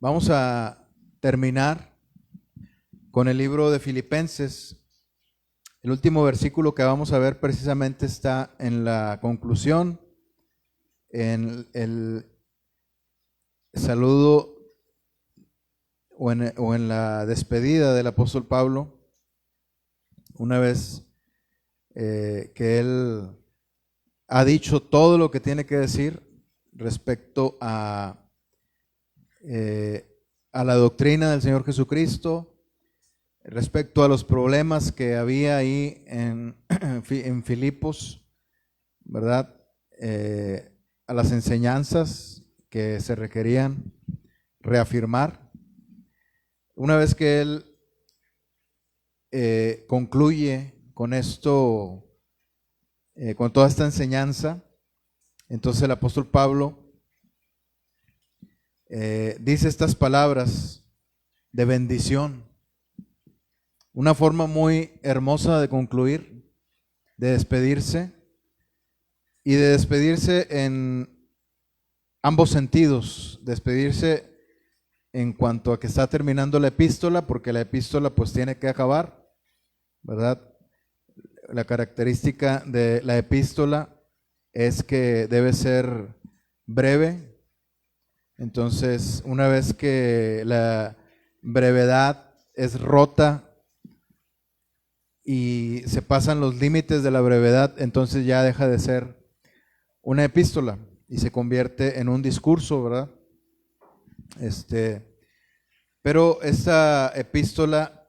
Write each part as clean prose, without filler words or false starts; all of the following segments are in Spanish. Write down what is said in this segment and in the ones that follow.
Vamos a terminar con el libro de Filipenses. El último versículo que vamos a ver precisamente está en la conclusión, en el saludo o en la despedida del apóstol Pablo, una vez que él ha dicho todo lo que tiene que decir respecto a la doctrina del Señor Jesucristo, respecto a los problemas que había ahí en Filipos, ¿verdad? A las enseñanzas que se requerían reafirmar. Una vez que él concluye con esto, con toda esta enseñanza, entonces el apóstol Pablo dice estas palabras de bendición. Una forma muy hermosa de concluir, de despedirse, y de despedirse en ambos sentidos. Despedirse en cuanto a que está terminando la epístola, porque la epístola pues tiene que acabar, ¿verdad? La característica de la epístola es que debe ser breve. Entonces, una vez que la brevedad es rota y se pasan los límites de la brevedad, entonces ya deja de ser una epístola y se convierte en un discurso, ¿verdad? Pero esta epístola,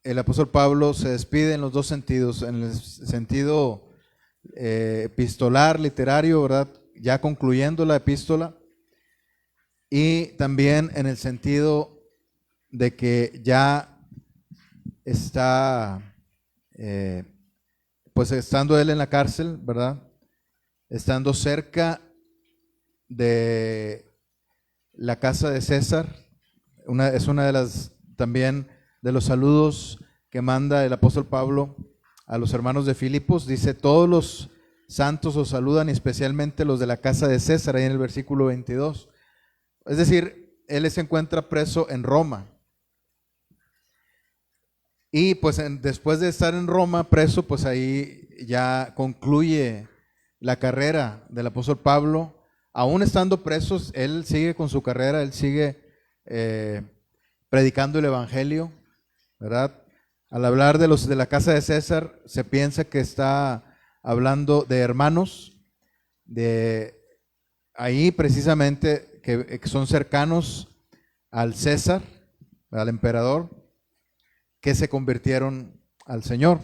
el apóstol Pablo se despide en los dos sentidos, en el sentido epistolar, literario, ¿verdad? Ya concluyendo la epístola, y también en el sentido de que ya está, pues estando él en la cárcel, ¿verdad? Estando cerca de la casa de César, es una de las también de los saludos que manda el apóstol Pablo a los hermanos de Filipos. Dice: todos los santos os saludan, y especialmente los de la casa de César, ahí en el versículo 22. Es decir, él se encuentra preso en Roma. Y pues después de estar en Roma preso, pues ahí ya concluye la carrera del apóstol Pablo. Aún estando presos, él sigue con su carrera, él sigue predicando el evangelio, ¿verdad? Al hablar de los de la casa de César, se piensa que está hablando de hermanos, de ahí precisamente que son cercanos al César, al emperador, que se convirtieron al Señor.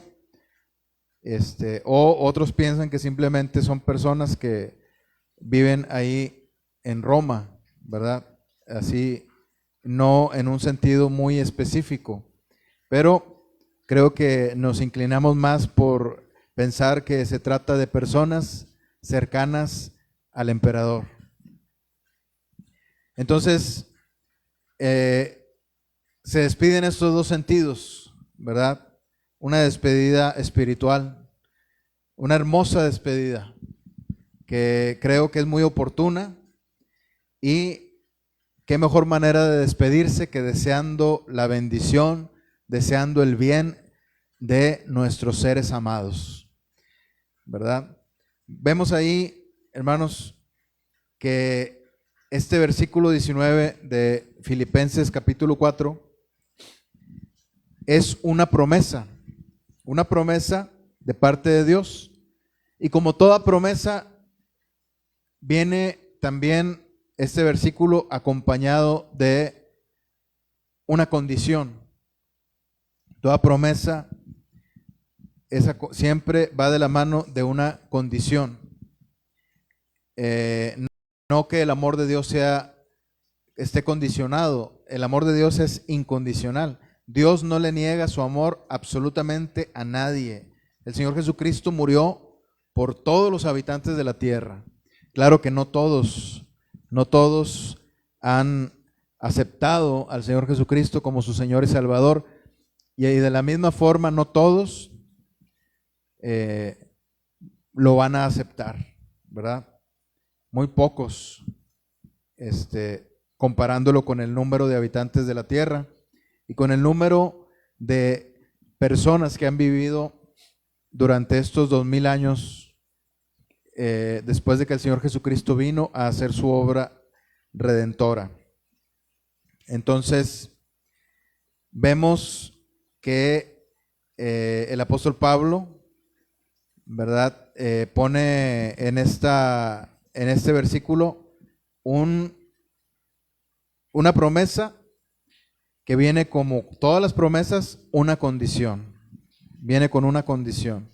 O otros piensan que simplemente son personas que viven ahí en Roma, ¿verdad? Así, no en un sentido muy específico, pero creo que nos inclinamos más por pensar que se trata de personas cercanas al emperador. Entonces, se despiden estos dos sentidos, ¿verdad? Una despedida espiritual, una hermosa despedida que creo que es muy oportuna, y qué mejor manera de despedirse que deseando la bendición, deseando el bien de nuestros seres amados, ¿verdad? Vemos ahí, hermanos, que este versículo 19 de Filipenses capítulo 4 es una promesa de parte de Dios, y como toda promesa viene también este versículo acompañado de una condición. Toda promesa siempre va de la mano de una condición. No que el amor de Dios esté condicionado. El amor de Dios es incondicional. Dios no le niega su amor absolutamente a nadie. El Señor Jesucristo murió por todos los habitantes de la tierra. Claro que no todos han aceptado al Señor Jesucristo como su Señor y Salvador, y de la misma forma no todos lo van a aceptar, ¿verdad? Muy pocos comparándolo con el número de habitantes de la tierra y con el número de personas que han vivido durante estos 2000 años después de que el Señor Jesucristo vino a hacer su obra redentora. Entonces, vemos que el apóstol Pablo, ¿verdad? Pone en este versículo una promesa que viene, como todas las promesas, una condición. Viene con una condición.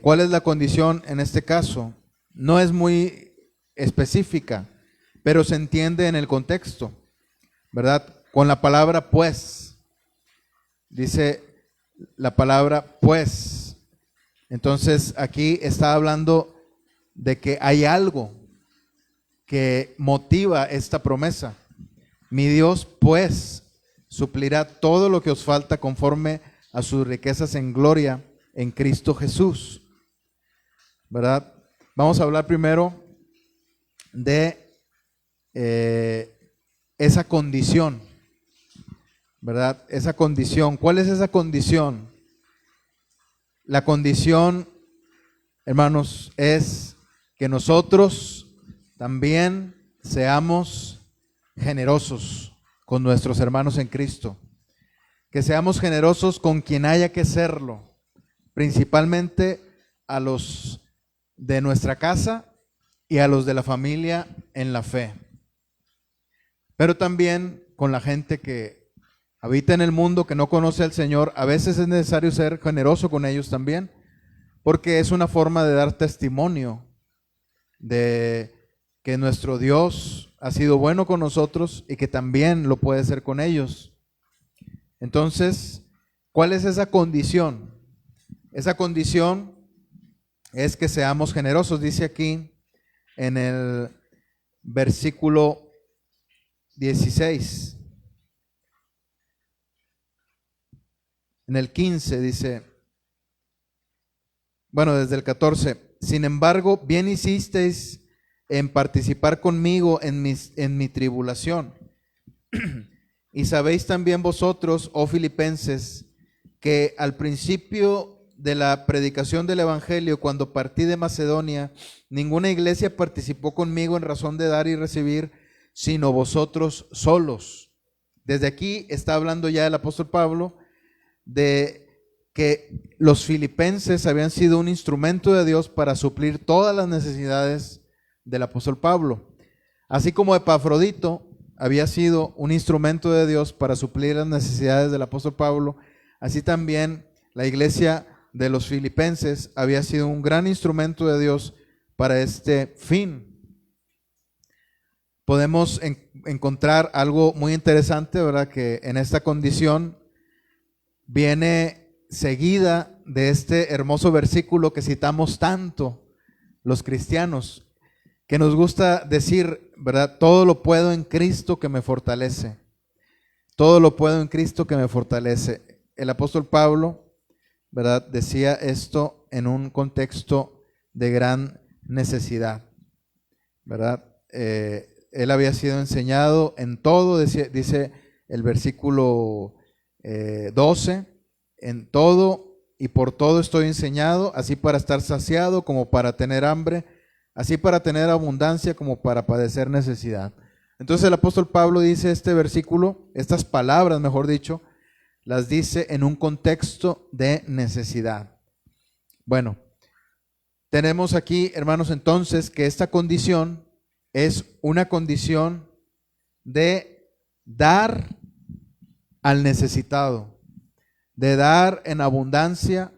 ¿Cuál es la condición en este caso? No es muy específica, pero se entiende en el contexto, ¿verdad? Con la palabra pues. Dice la palabra pues. Entonces aquí está hablando de que hay algo que motiva esta promesa. Mi Dios pues suplirá todo lo que os falta conforme a sus riquezas en gloria en Cristo Jesús, ¿verdad? Vamos a hablar primero de esa condición, ¿verdad? Esa condición. ¿Cuál es esa condición? La condición, hermanos, es que nosotros también seamos generosos con nuestros hermanos en Cristo. Que seamos generosos con quien haya que serlo, principalmente a los de nuestra casa y a los de la familia en la fe. Pero también con la gente que habita en el mundo, que no conoce al Señor. A veces es necesario ser generoso con ellos también, porque es una forma de dar testimonio de que nuestro Dios ha sido bueno con nosotros y que también lo puede ser con ellos. Entonces, ¿cuál es esa condición? Esa condición es que seamos generosos. Dice aquí en el versículo 16. En el 15 dice, bueno, desde el 14, sin embargo, bien hicisteis en participar conmigo en mi tribulación. Y sabéis también vosotros, oh filipenses, que al principio de la predicación del Evangelio, cuando partí de Macedonia, ninguna iglesia participó conmigo en razón de dar y recibir, sino vosotros solos. Desde aquí está hablando ya el apóstol Pablo de que los filipenses habían sido un instrumento de Dios para suplir todas las necesidades del apóstol Pablo. Así como Epafrodito había sido un instrumento de Dios para suplir las necesidades del apóstol Pablo, así también la iglesia de los filipenses había sido un gran instrumento de Dios para este fin. Podemos encontrar algo muy interesante, ¿verdad? Que en esta condición viene seguida de este hermoso versículo que citamos tanto los cristianos, que nos gusta decir, ¿verdad? Todo lo puedo en Cristo que me fortalece. Todo lo puedo en Cristo que me fortalece. El apóstol Pablo, ¿verdad? Decía esto en un contexto de gran necesidad, ¿verdad? Él había sido enseñado en todo, dice el versículo 12, en todo y por todo estoy enseñado, así para estar saciado como para tener hambre, así para tener abundancia como para padecer necesidad. Entonces el apóstol Pablo dice este versículo, estas palabras mejor dicho, las dice en un contexto de necesidad. Bueno, tenemos aquí, hermanos, entonces que esta condición es una condición de dar al necesitado, de dar en abundancia,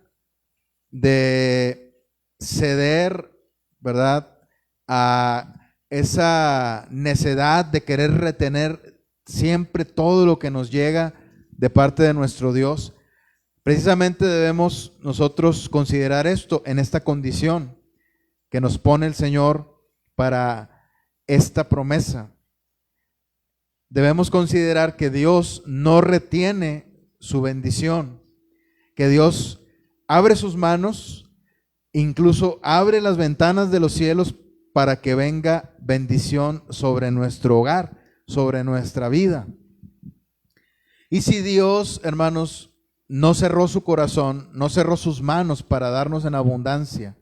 de ceder, ¿verdad?, a esa necedad de querer retener siempre todo lo que nos llega de parte de nuestro Dios. Precisamente debemos nosotros considerar esto en esta condición que nos pone el Señor para esta promesa. Debemos considerar que Dios no retiene su bendición, que Dios abre sus manos, incluso abre las ventanas de los cielos para que venga bendición sobre nuestro hogar, sobre nuestra vida. Y si Dios, hermanos, no cerró su corazón, no cerró sus manos para darnos en abundancia,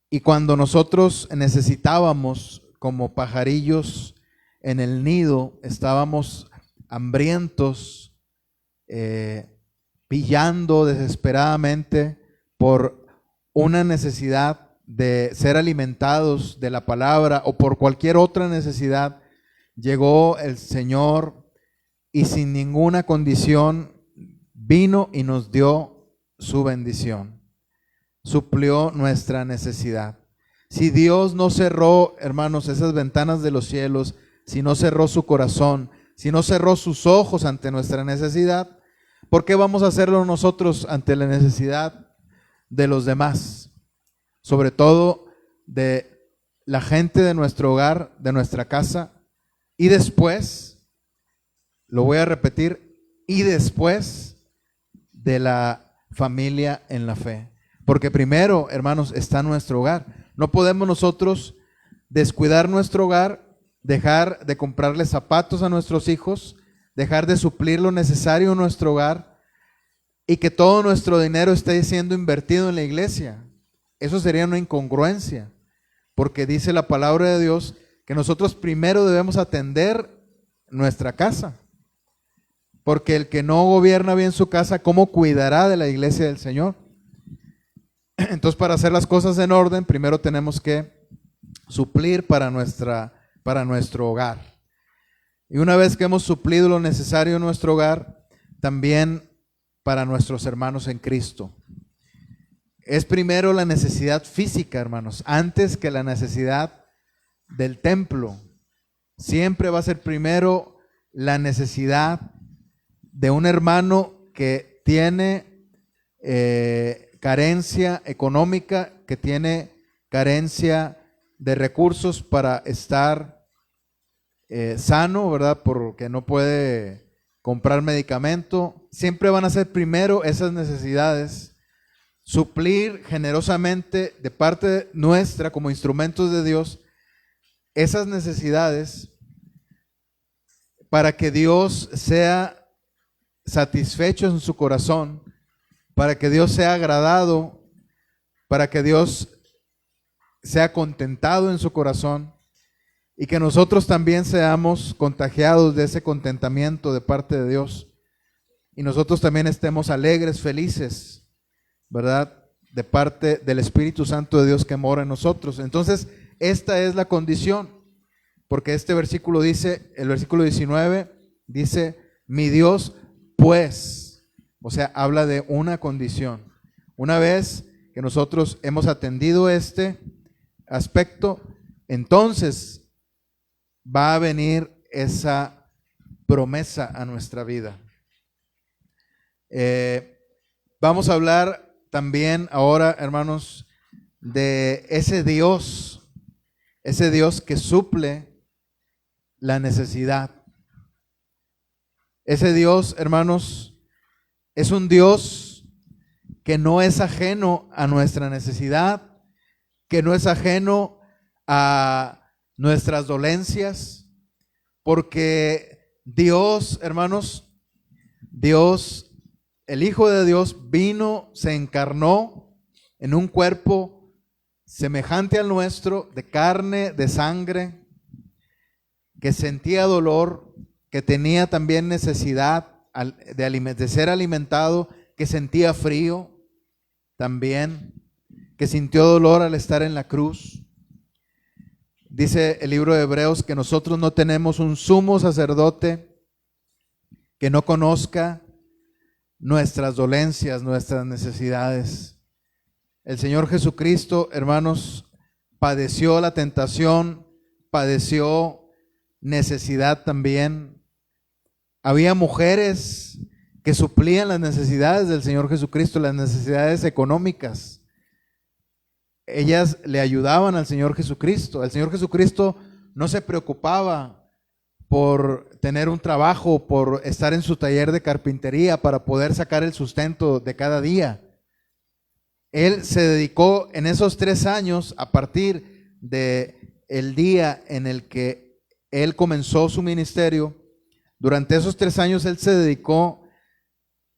y cuando nosotros necesitábamos, como pajarillos en el nido, estábamos hambrientos, pillando desesperadamente por una necesidad de ser alimentados de la palabra o por cualquier otra necesidad, llegó el Señor y sin ninguna condición vino y nos dio su bendición, suplió nuestra necesidad. Si Dios no cerró, hermanos, esas ventanas de los cielos, si no cerró su corazón, si no cerró sus ojos ante nuestra necesidad, ¿por qué vamos a hacerlo nosotros ante la necesidad de los demás? Sobre todo de la gente de nuestro hogar, de nuestra casa, y después, lo voy a repetir, y después de la familia en la fe. Porque primero, hermanos, está nuestro hogar. No podemos nosotros descuidar nuestro hogar, dejar de comprarle zapatos a nuestros hijos, dejar de suplir lo necesario en nuestro hogar y que todo nuestro dinero esté siendo invertido en la iglesia. Eso sería una incongruencia, porque dice la palabra de Dios que nosotros primero debemos atender nuestra casa. Porque el que no gobierna bien su casa, ¿cómo cuidará de la iglesia del Señor? Entonces, para hacer las cosas en orden, primero tenemos que suplir para nuestro hogar. Y una vez que hemos suplido lo necesario en nuestro hogar, también para nuestros hermanos en Cristo. Es primero la necesidad física, hermanos, antes que la necesidad del templo. Siempre va a ser primero la necesidad de un hermano que tiene carencia económica, que tiene carencia de recursos para estar sano, ¿verdad? Porque no puede comprar medicamento. Siempre van a ser primero esas necesidades, suplir generosamente de parte nuestra como instrumentos de Dios esas necesidades para que Dios sea satisfecho en su corazón, para que Dios sea agradado, para que Dios sea contentado en su corazón y que nosotros también seamos contagiados de ese contentamiento de parte de Dios y nosotros también estemos alegres, felices, ¿verdad? De parte del Espíritu Santo de Dios que mora en nosotros. Entonces, esta es la condición, porque este versículo dice, el versículo 19 dice, mi Dios pues, o sea, habla de una condición. Una vez que nosotros hemos atendido este aspecto, entonces va a venir esa promesa a nuestra vida. Vamos a hablar también ahora, hermanos, de ese Dios que suple la necesidad. Ese Dios, hermanos, es un Dios que no es ajeno a nuestra necesidad, que no es ajeno a nuestras dolencias, porque Dios, hermanos, Dios, el Hijo de Dios vino, se encarnó en un cuerpo semejante al nuestro, de carne, de sangre, que sentía dolor, que tenía también necesidad de ser alimentado, que sentía frío también, que sintió dolor al estar en la cruz. Dice el libro de Hebreos que nosotros no tenemos un sumo sacerdote que no conozca nuestras dolencias, nuestras necesidades. El Señor Jesucristo, hermanos, padeció la tentación, padeció necesidad también. Había mujeres que suplían las necesidades del Señor Jesucristo, las necesidades económicas. Ellas le ayudaban al Señor Jesucristo. El Señor Jesucristo no se preocupaba por tener un trabajo, por estar en su taller de carpintería para poder sacar el sustento de cada día. Él se dedicó en esos 3 años, a partir de el día en el que él comenzó su ministerio, durante esos 3 años él se dedicó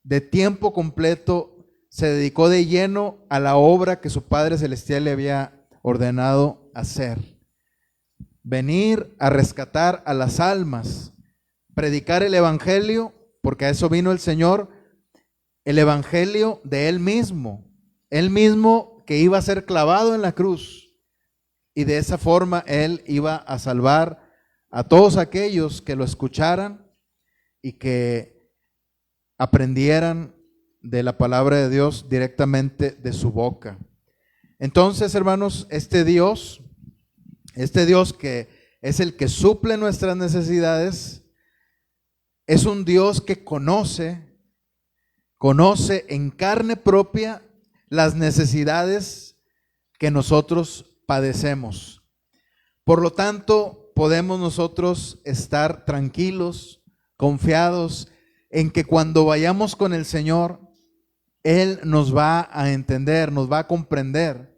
de tiempo completo, se dedicó de lleno a la obra que su Padre Celestial le había ordenado hacer. Venir a rescatar a las almas, predicar el evangelio, porque a eso vino el Señor, el evangelio de Él mismo que iba a ser clavado en la cruz, y de esa forma Él iba a salvar a todos aquellos que lo escucharan y que aprendieran de la palabra de Dios directamente de su boca. Entonces, hermanos, este Dios que es el que suple nuestras necesidades, es un Dios que conoce en carne propia las necesidades que nosotros padecemos. Por lo tanto, podemos nosotros estar tranquilos, confiados en que cuando vayamos con el Señor, Él nos va a entender, nos va a comprender.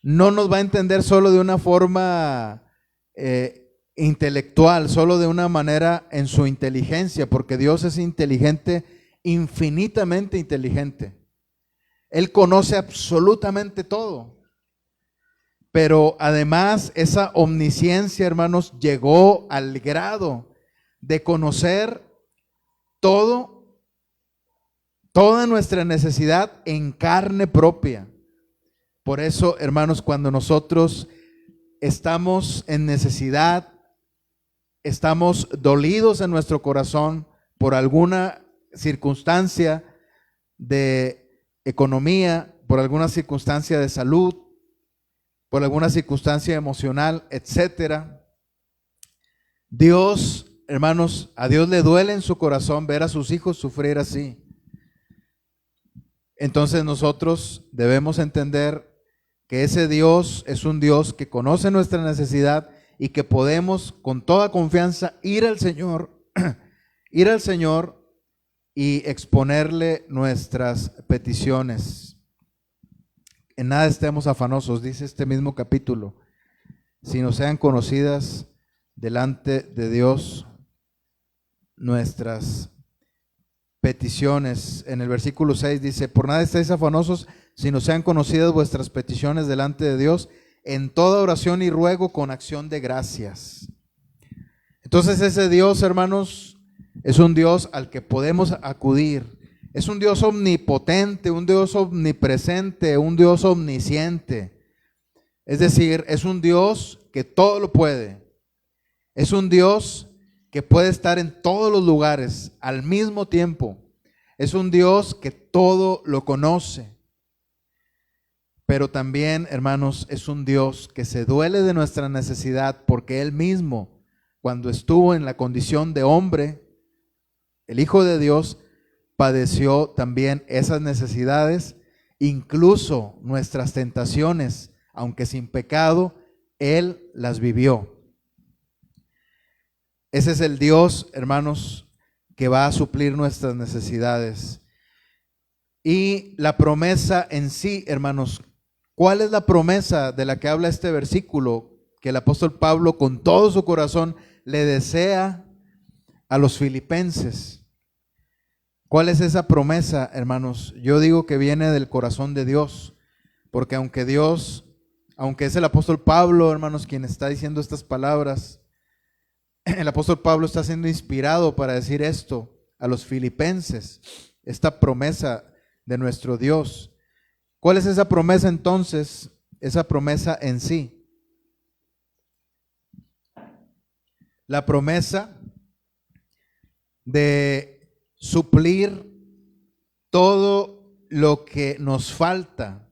No nos va a entender solo de una forma intelectual, solo de una manera en su inteligencia, porque Dios es inteligente, infinitamente inteligente. Él conoce absolutamente todo. Pero además esa omnisciencia, hermanos, llegó al grado de conocer toda nuestra necesidad en carne propia. Por eso, hermanos, cuando nosotros estamos en necesidad, estamos dolidos en nuestro corazón por alguna circunstancia de economía, por alguna circunstancia de salud, por alguna circunstancia emocional, etcétera, Dios, hermanos, a Dios le duele en su corazón ver a sus hijos sufrir así. Entonces nosotros debemos entender que ese Dios es un Dios que conoce nuestra necesidad y que podemos con toda confianza ir al Señor y exponerle nuestras peticiones. En nada estemos afanosos, dice este mismo capítulo, sino sean conocidas delante de Dios nuestras peticiones. En el versículo 6 dice: por nada estéis afanosos, sino sean conocidas vuestras peticiones delante de Dios en toda oración y ruego con acción de gracias. Entonces ese Dios, hermanos, es un Dios al que podemos acudir. Es un Dios omnipotente, un Dios omnipresente, un Dios omnisciente. Es decir, es un Dios que todo lo puede. Es un Dios que puede estar en todos los lugares al mismo tiempo. Es un Dios que todo lo conoce. Pero también, hermanos, es un Dios que se duele de nuestra necesidad, porque Él mismo, cuando estuvo en la condición de hombre, el Hijo de Dios, padeció también esas necesidades, incluso nuestras tentaciones, aunque sin pecado, Él las vivió. Ese es el Dios, hermanos, que va a suplir nuestras necesidades. Y la promesa en sí, hermanos, ¿cuál es la promesa de la que habla este versículo? Que el apóstol Pablo con todo su corazón le desea a los filipenses. ¿Cuál es esa promesa, hermanos? Yo digo que viene del corazón de Dios, porque aunque es el apóstol Pablo, hermanos, quien está diciendo estas palabras, el apóstol Pablo está siendo inspirado para decir esto a los filipenses, esta promesa de nuestro Dios. ¿Cuál es esa promesa entonces? Esa promesa en sí. La promesa de suplir todo lo que nos falta.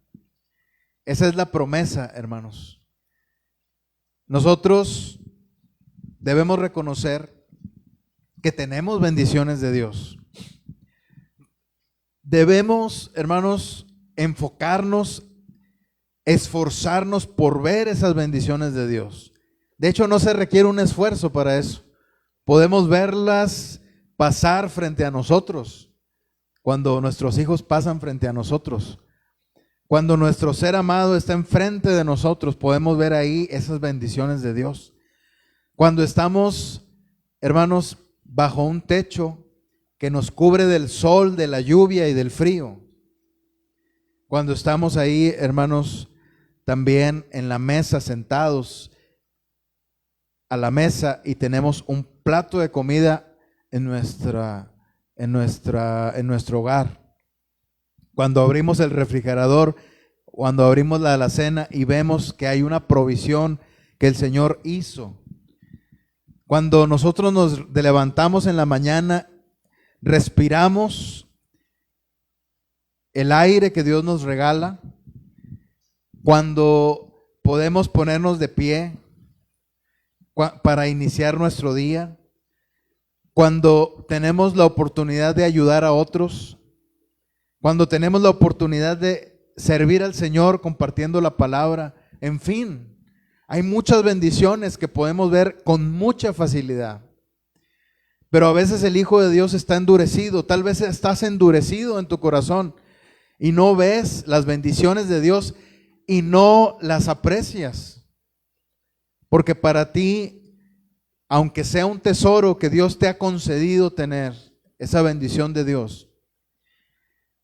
Esa es la promesa, hermanos. Nosotros debemos reconocer que tenemos bendiciones de Dios. Debemos, hermanos, enfocarnos, esforzarnos por ver esas bendiciones de Dios. De hecho, no se requiere un esfuerzo para eso. Podemos verlas pasar frente a nosotros, cuando nuestros hijos pasan frente a nosotros. Cuando nuestro ser amado está enfrente de nosotros, podemos ver ahí esas bendiciones de Dios. Cuando estamos, hermanos, bajo un techo que nos cubre del sol, de la lluvia y del frío. Cuando estamos ahí, hermanos, también en la mesa, sentados a la mesa y tenemos un plato de comida en nuestro hogar. Cuando abrimos el refrigerador, cuando abrimos la alacena y vemos que hay una provisión que el Señor hizo. Cuando nosotros nos levantamos en la mañana, respiramos el aire que Dios nos regala. Cuando podemos ponernos de pie para iniciar nuestro día. Cuando tenemos la oportunidad de ayudar a otros. Cuando tenemos la oportunidad de servir al Señor compartiendo la palabra. En fin, hay muchas bendiciones que podemos ver con mucha facilidad. Pero a veces el Hijo de Dios está endurecido. Tal vez estás endurecido en tu corazón y no ves las bendiciones de Dios y no las aprecias. Porque para ti, aunque sea un tesoro que Dios te ha concedido tener, esa bendición de Dios,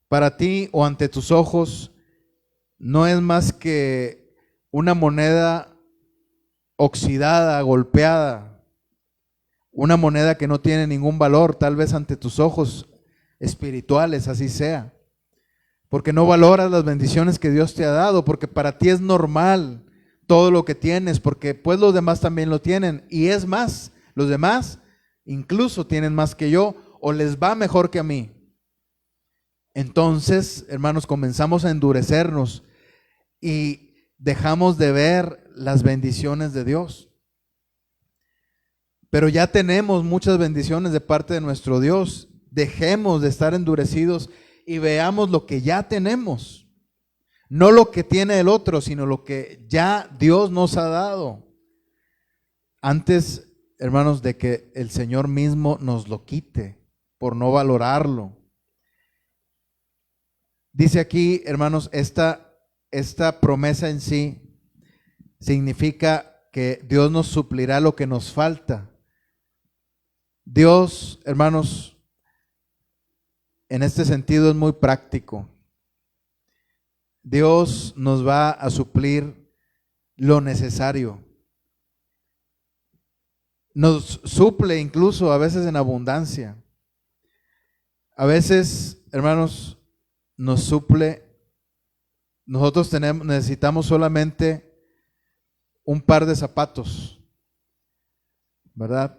para ti o ante tus ojos no es más que una moneda oxidada, golpeada, una moneda que no tiene ningún valor, tal vez ante tus ojos espirituales así sea, porque no valoras las bendiciones que Dios te ha dado, porque para ti es normal todo lo que tienes, porque pues los demás también lo tienen, y es más, los demás incluso tienen más que yo, o les va mejor que a mí. Entonces, hermanos, comenzamos a endurecernos y dejamos de ver las bendiciones de Dios. Pero ya tenemos muchas bendiciones de parte de nuestro Dios. Dejemos de estar endurecidos y veamos lo que ya tenemos. No lo que tiene el otro, sino lo que ya Dios nos ha dado. Antes, hermanos, de que el Señor mismo nos lo quite por no valorarlo. Dice aquí, hermanos, esta promesa en sí significa que Dios nos suplirá lo que nos falta. Dios, hermanos, en este sentido es muy práctico. Dios nos va a suplir lo necesario. Nos suple incluso a veces en abundancia. A veces, hermanos, nos suple. Nosotros necesitamos solamente un par de zapatos, ¿verdad?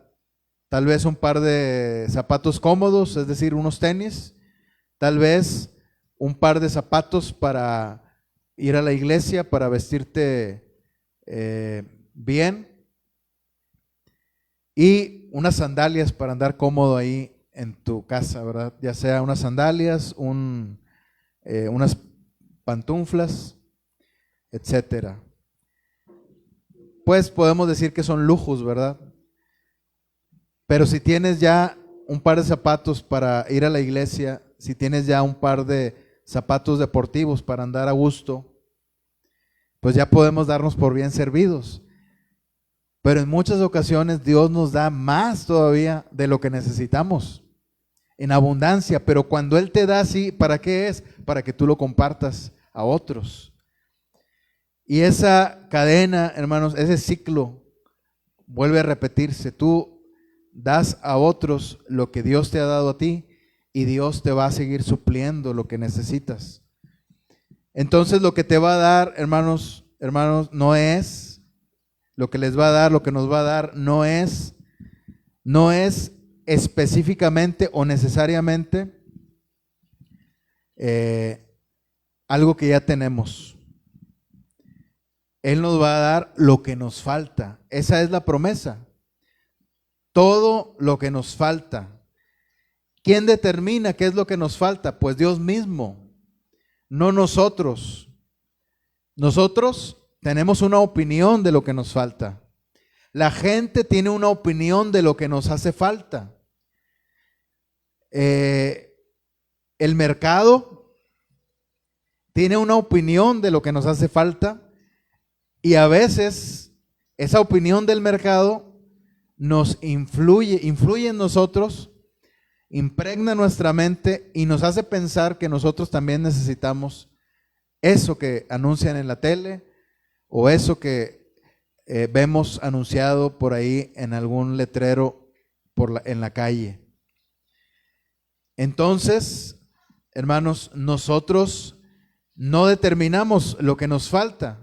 Tal vez un par de zapatos cómodos, es decir, unos tenis. Tal vez un par de zapatos para ir a la iglesia, para vestirte bien. Y unas sandalias para andar cómodo ahí en tu casa, ¿verdad? Ya sea unas sandalias, unas pantuflas, etcétera. Pues podemos decir que son lujos, ¿verdad? Pero si tienes ya un par de zapatos para ir a la iglesia, si tienes ya un par de zapatos deportivos para andar a gusto, pues ya podemos darnos por bien servidos. Pero en muchas ocasiones Dios nos da más todavía de lo que necesitamos, en abundancia. Pero cuando Él te da así, ¿para qué es? Para que tú lo compartas a otros. Y esa cadena, hermanos, ese ciclo vuelve a repetirse. Tú das a otros lo que Dios te ha dado a ti y Dios te va a seguir supliendo lo que necesitas. Entonces lo que te va a dar, hermanos, no es lo que les va a dar, lo que nos va a dar no es específicamente o necesariamente algo que ya tenemos. Él nos va a dar lo que nos falta. Esa es la promesa. Todo lo que nos falta. ¿Quién determina qué es lo que nos falta? Pues Dios mismo, no nosotros. Nosotros tenemos una opinión de lo que nos falta. La gente tiene una opinión de lo que nos hace falta. El mercado tiene una opinión de lo que nos hace falta, y a veces esa opinión del mercado nos influye en nosotros, impregna nuestra mente y nos hace pensar que nosotros también necesitamos eso que anuncian en la tele o eso que vemos anunciado por ahí en algún letrero en la calle. Entonces, hermanos, nosotros no determinamos lo que nos falta.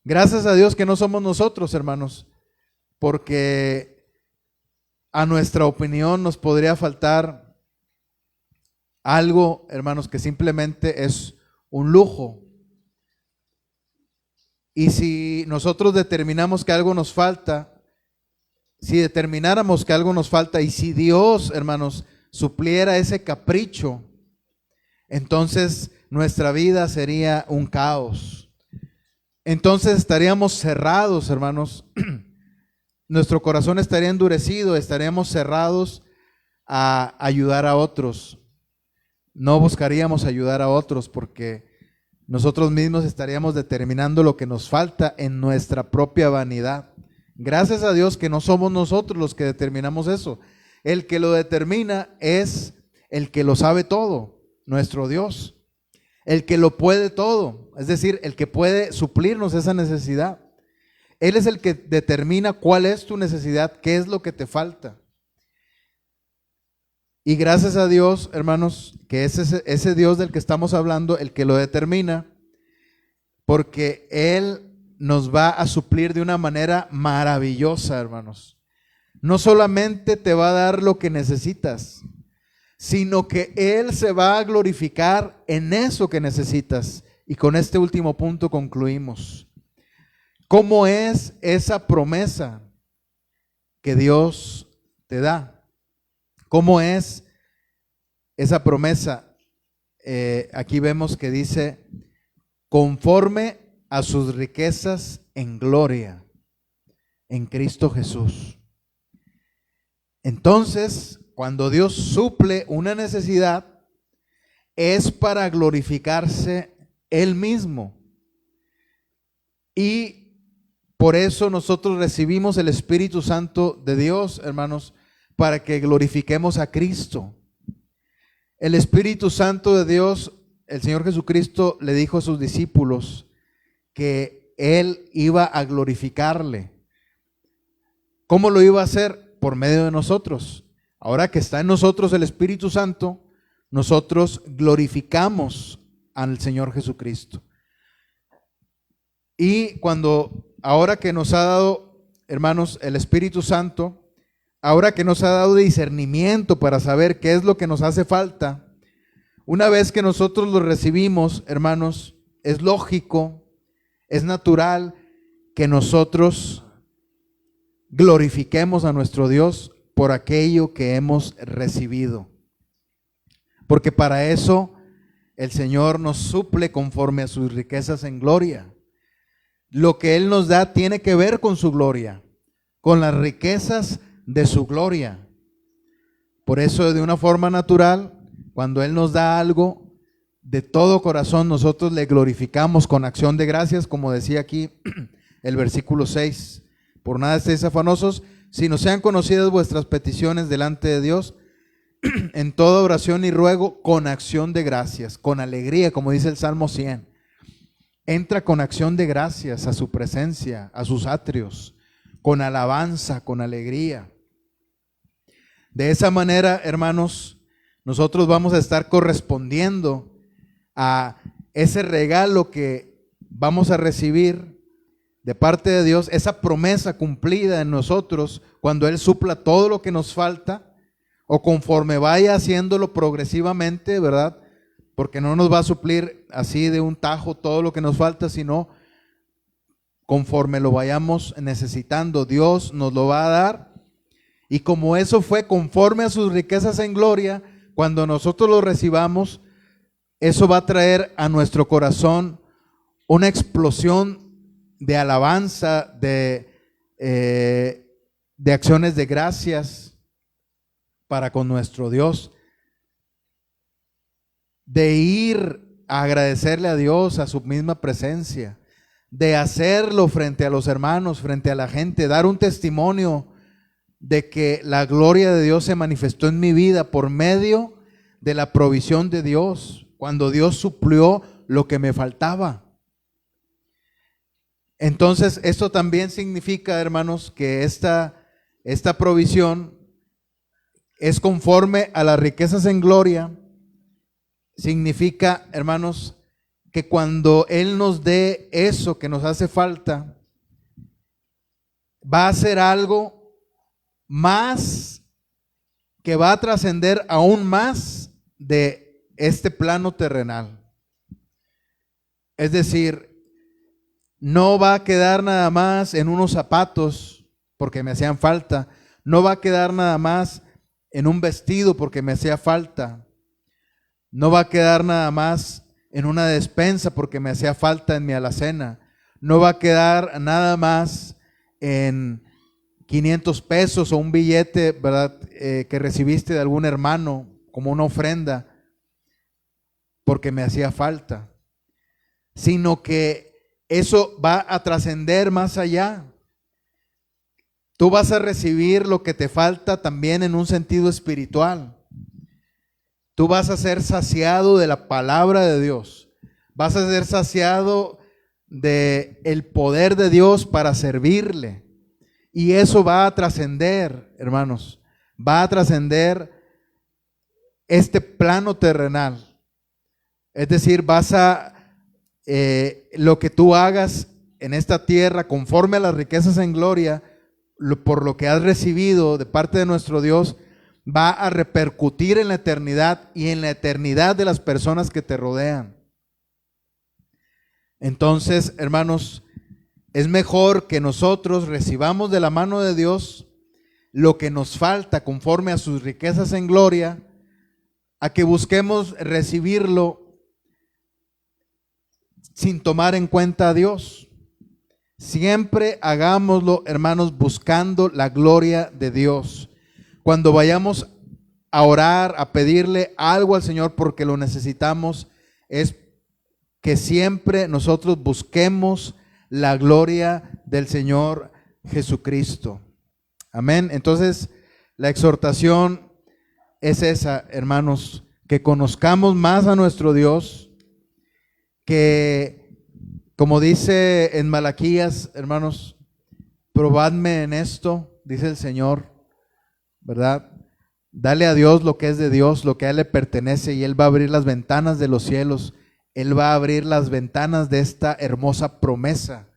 Gracias a Dios que no somos nosotros, hermanos, porque a nuestra opinión nos podría faltar algo, hermanos, que simplemente es un lujo. Y si nosotros determinamos que algo nos falta, si determináramos que algo nos falta y si Dios, hermanos, supliera ese capricho, entonces nuestra vida sería un caos. Entonces estaríamos cerrados, hermanos. Nuestro corazón estaría endurecido, estaríamos cerrados a ayudar a otros. No buscaríamos ayudar a otros porque nosotros mismos estaríamos determinando lo que nos falta en nuestra propia vanidad. Gracias a Dios que no somos nosotros los que determinamos eso. El que lo determina es el que lo sabe todo, nuestro Dios. El que lo puede todo, es decir, el que puede suplirnos esa necesidad. Él es el que determina cuál es tu necesidad, qué es lo que te falta. Y gracias a Dios, hermanos, que es ese Dios del que estamos hablando, el que lo determina, porque Él nos va a suplir de una manera maravillosa, hermanos. No solamente te va a dar lo que necesitas, sino que Él se va a glorificar en eso que necesitas. Y con este último punto concluimos. ¿Cómo es esa promesa que Dios te da? ¿Cómo es esa promesa? Aquí vemos que dice, conforme a sus riquezas en gloria, en Cristo Jesús. Entonces, cuando Dios suple una necesidad, es para glorificarse Él mismo. Y por eso nosotros recibimos el Espíritu Santo de Dios, hermanos, para que glorifiquemos a Cristo. El Espíritu Santo de Dios, el Señor Jesucristo le dijo a sus discípulos que Él iba a glorificarle. ¿Cómo lo iba a hacer? Por medio de nosotros. Ahora que está en nosotros el Espíritu Santo, nosotros glorificamos al Señor Jesucristo. Y ahora que nos ha dado, hermanos, el Espíritu Santo, ahora que nos ha dado discernimiento para saber qué es lo que nos hace falta, una vez que nosotros lo recibimos, hermanos, es lógico, es natural que nosotros glorifiquemos a nuestro Dios por aquello que hemos recibido. Porque para eso el Señor nos suple conforme a sus riquezas en gloria. Lo que Él nos da tiene que ver con su gloria, con las riquezas de su gloria. Por eso, de una forma natural, cuando Él nos da algo, de todo corazón nosotros le glorificamos con acción de gracias, como decía aquí el versículo 6. Por nada estéis afanosos, sino sean conocidas vuestras peticiones delante de Dios, en toda oración y ruego con acción de gracias, con alegría, como dice el Salmo 100. Entra con acción de gracias a su presencia, a sus atrios, con alabanza, con alegría. De esa manera, hermanos, nosotros vamos a estar correspondiendo a ese regalo que vamos a recibir de parte de Dios, esa promesa cumplida en nosotros cuando Él supla todo lo que nos falta, o conforme vaya haciéndolo progresivamente, ¿verdad? Porque no nos va a suplir así de un tajo todo lo que nos falta, sino conforme lo vayamos necesitando, Dios nos lo va a dar. Y como eso fue conforme a sus riquezas en gloria, cuando nosotros lo recibamos, eso va a traer a nuestro corazón una explosión de alabanza, de acciones de gracias para con nuestro Dios, de ir a agradecerle a Dios, a su misma presencia, de hacerlo frente a los hermanos, frente a la gente, dar un testimonio de que la gloria de Dios se manifestó en mi vida por medio de la provisión de Dios, cuando Dios suplió lo que me faltaba. Entonces, esto también significa, hermanos, que esta provisión es conforme a las riquezas en gloria. Significa, hermanos, que cuando Él nos dé eso que nos hace falta, va a ser algo más que va a trascender aún más de este plano terrenal. Es decir, no va a quedar nada más en unos zapatos porque me hacían falta. No va a quedar nada más en un vestido porque me hacía falta. No va a quedar nada más en una despensa porque me hacía falta en mi alacena. No va a quedar nada más en 500 pesos o un billete, ¿verdad? Que recibiste de algún hermano como una ofrenda porque me hacía falta. Sino que eso va a trascender más allá. Tú vas a recibir lo que te falta también en un sentido espiritual. Tú vas a ser saciado de la palabra de Dios. Vas a ser saciado de el poder de Dios para servirle. Y eso va a trascender, hermanos. Va a trascender este plano terrenal. Es decir, lo que tú hagas en esta tierra conforme a las riquezas en gloria, por lo que has recibido de parte de nuestro Dios, va a repercutir en la eternidad y en la eternidad de las personas que te rodean. Entonces, hermanos, es mejor que nosotros recibamos de la mano de Dios lo que nos falta conforme a sus riquezas en gloria, a que busquemos recibirlo sin tomar en cuenta a Dios. Siempre hagámoslo, hermanos, buscando la gloria de Dios. Cuando vayamos a orar, a pedirle algo al Señor porque lo necesitamos, es que siempre nosotros busquemos la gloria del Señor Jesucristo. Amén. Entonces, la exhortación es esa, hermanos, que conozcamos más a nuestro Dios, que, como dice en Malaquías, hermanos, probadme en esto, dice el Señor, ¿verdad? Dale a Dios lo que es de Dios, lo que a Él le pertenece, y Él va a abrir las ventanas de los cielos. Él va a abrir las ventanas de esta hermosa promesa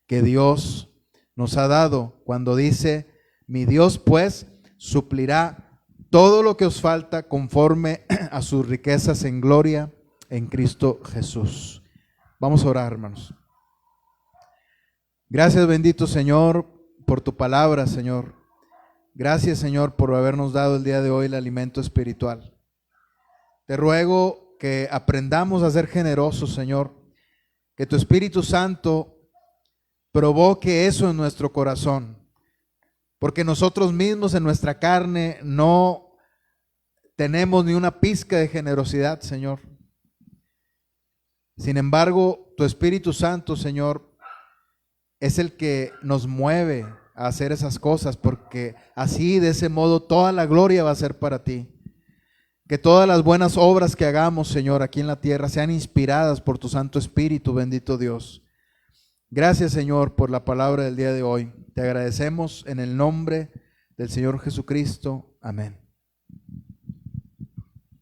que Dios nos ha dado cuando dice: mi Dios pues suplirá todo lo que os falta conforme a sus riquezas en gloria en Cristo Jesús. Vamos a orar, hermanos. Gracias, bendito Señor, por tu palabra, Señor. Gracias, Señor, por habernos dado el día de hoy el alimento espiritual. Te ruego que aprendamos a ser generosos, Señor, que tu Espíritu Santo provoque eso en nuestro corazón, porque nosotros mismos en nuestra carne no tenemos ni una pizca de generosidad, Señor. Sin embargo, tu Espíritu Santo, Señor, es el que nos mueve a hacer esas cosas, porque así, de ese modo, toda la gloria va a ser para ti. Que todas las buenas obras que hagamos, Señor, aquí en la tierra sean inspiradas por tu Santo Espíritu, bendito Dios. Gracias, Señor, por la palabra del día de hoy. Te agradecemos en el nombre del Señor Jesucristo. Amén.